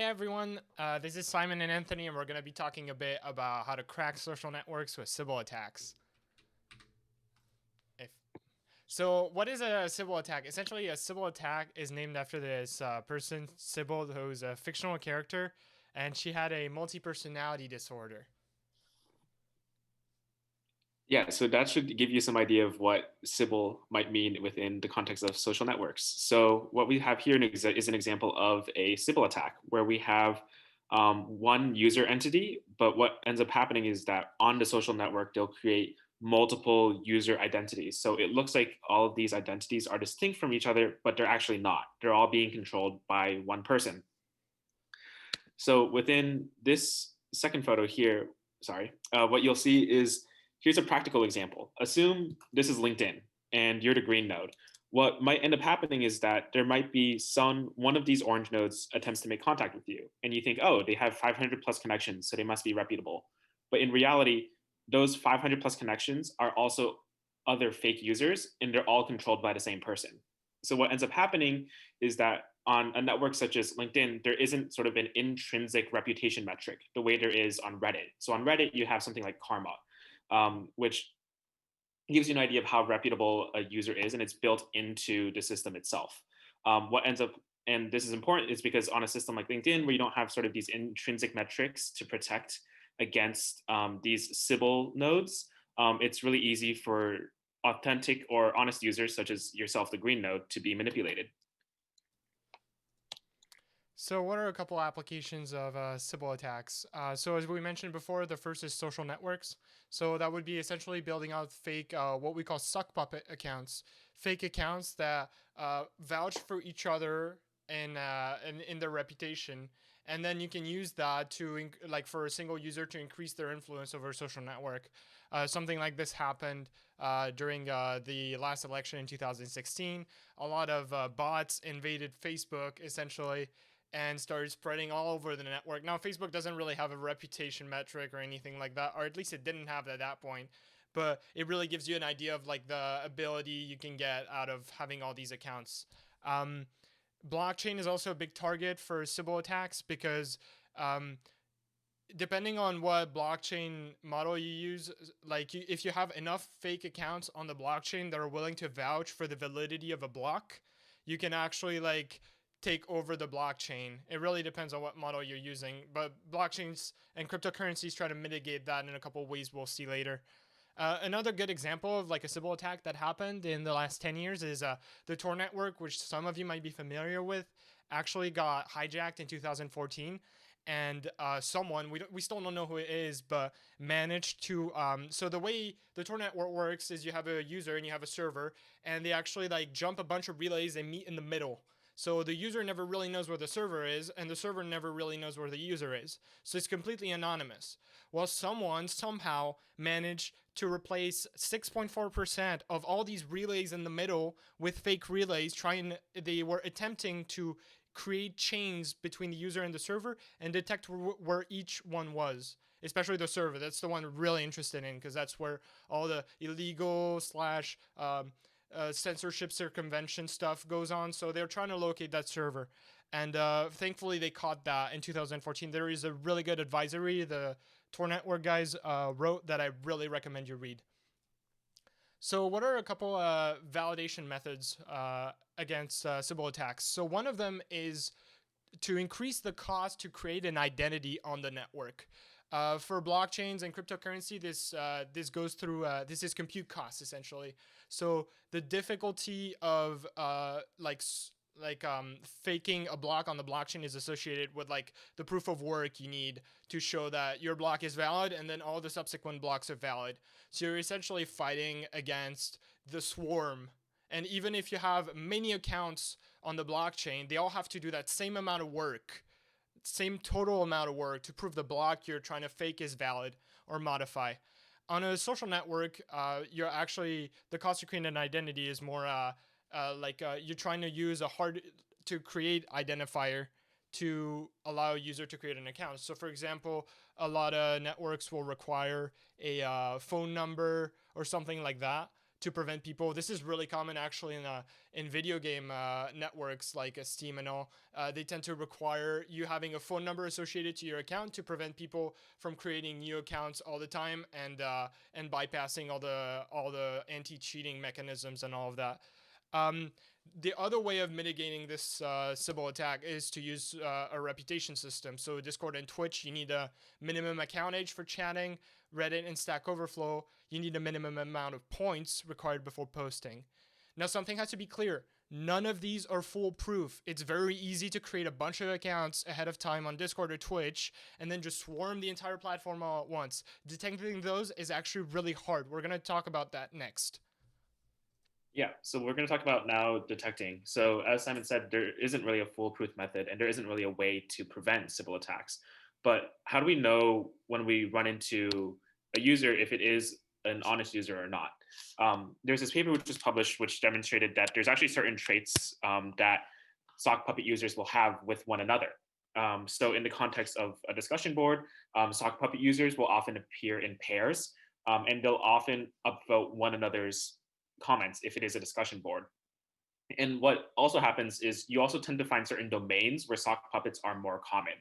everyone. This is Simon and Anthony, and we're going to be talking a bit about how to crack social networks with Sybil attacks. If so, what is a Sybil attack? Essentially, a Sybil attack is named after this person, Sybil, who's a fictional character, and she had a multi-personality disorder. Yeah, so that should give you some idea of what Sybil might mean within the context of social networks. So what we have here is an example of a Sybil attack where we have one user entity, but what ends up happening is that on the social network, they'll create multiple user identities. So it looks like all of these identities are distinct from each other, but they're actually not. They're all being controlled by one person. So within this second photo here, what you'll see is here's a practical example. Assume this is LinkedIn and you're the green node. What might end up happening is that there might be one of these orange nodes attempts to make contact with you, and you think, oh, they have 500 plus connections, so they must be reputable. But in reality, those 500 plus connections are also other fake users, and they're all controlled by the same person. So what ends up happening is that on a network such as LinkedIn, there isn't sort of an intrinsic reputation metric the way there is on Reddit. So on Reddit, you have something like karma, which gives you an idea of how reputable a user is, and it's built into the system itself. What ends up, and this is important, is because on a system like LinkedIn, where you don't have sort of these intrinsic metrics to protect against these Sybil nodes, it's really easy for authentic or honest users, such as yourself, the green node, to be manipulated. So, what are a couple applications of Sybil attacks? So, as we mentioned before, the first is social networks. So, that would be essentially building out fake, what we call suck puppet accounts, fake accounts that vouch for each other and in their reputation, and then you can use that to like for a single user to increase their influence over a social network. Something like this happened during the last election in 2016. A lot of bots invaded Facebook essentially and started spreading all over the network. Now, Facebook doesn't really have a reputation metric or anything like that, or at least it didn't have at that point. But it really gives you an idea of like the ability you can get out of having all these accounts. Um, Blockchain is also a big target for Sybil attacks because um, depending on what blockchain model you use, like if you have enough fake accounts on the blockchain that are willing to vouch for the validity of a block, you can actually like take over the blockchain. It really depends on what model you're using, but blockchains and cryptocurrencies try to mitigate that in a couple of ways we'll see later. Another good example of like a Sybil attack that happened in the last 10 years is the Tor network, which some of you might be familiar with, actually got hijacked in 2014. And someone, we still don't know who it is, but managed to. So the way the Tor network works is you have a user and you have a server, and they actually like jump a bunch of relays and meet in the middle. So the user never really knows where the server is, and the server never really knows where the user is. So it's completely anonymous. Well, someone somehow managed to replace 6.4% of all these relays in the middle with fake relays. They were attempting to create chains between the user and the server and detect where each one was, especially the server. That's the one really interested in because that's where all the illegal slash censorship circumvention stuff goes on. So they're trying to locate that server. And thankfully, they caught that in 2014. There is a really good advisory the Tor Network guys wrote that I really recommend you read. So, what are a couple validation methods against Sybil attacks? So, one of them is to increase the cost to create an identity on the network. For blockchains and cryptocurrency, this goes through this is compute costs essentially. So the difficulty of faking a block on the blockchain is associated with like the proof of work you need to show that your block is valid and then all the subsequent blocks are valid. So you're essentially fighting against the swarm. And even if you have many accounts on the blockchain, they all have to do that same amount of work, same total amount of work to prove the block you're trying to fake is valid or modify. On a social network, you're actually the cost to create an identity is more you're trying to use a hard to create identifier to allow a user to create an account. So, for example, a lot of networks will require a phone number or something like that to prevent people. This is really common actually in video game networks like Steam and all. They tend to require you having a phone number associated to your account to prevent people from creating new accounts all the time and bypassing all the anti-cheating mechanisms and all of that. Um, the other way of mitigating this Sybil attack is to use a reputation system. So Discord and Twitch, you need a minimum account age for chatting. Reddit and Stack Overflow, you need a minimum amount of points required before posting. Now, something has to be clear. None of these are foolproof. It's very easy to create a bunch of accounts ahead of time on Discord or Twitch and then just swarm the entire platform all at once. Detecting those is actually really hard. We're going to talk about that next. Yeah, so we're going to talk about now detecting. So as Simon said, there isn't really a foolproof method and there isn't really a way to prevent Sybil attacks. But how do we know when we run into a user if it is an honest user or not? There's this paper which was published which demonstrated that there's actually certain traits that sock puppet users will have with one another. So in the context of a discussion board, sock puppet users will often appear in pairs and they'll often upvote one another's comments if it is a discussion board. And what also happens is you also tend to find certain domains where sock puppets are more common.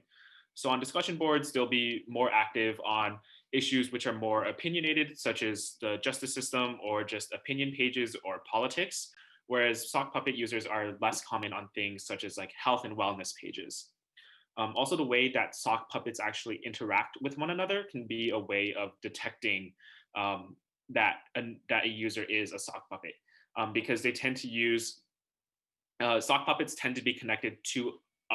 So on discussion boards, they'll be more active on issues which are more opinionated, such as the justice system or just opinion pages or politics, whereas sock puppet users are less common on things such as like health and wellness pages. Also, the way that sock puppets actually interact with one another can be a way of detecting that a user is a sock puppet because they tend to use sock puppets tend to be connected to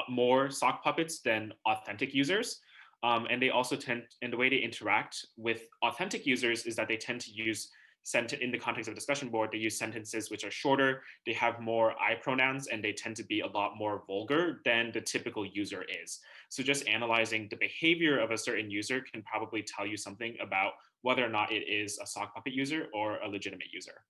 more sock puppets than authentic users. And they also tend, and the way they interact with authentic users is that they tend to use in the context of a discussion board, they use sentences which are shorter, they have more I pronouns, and they tend to be a lot more vulgar than the typical user is. So just analyzing the behavior of a certain user can probably tell you something about whether or not it is a sock puppet user or a legitimate user.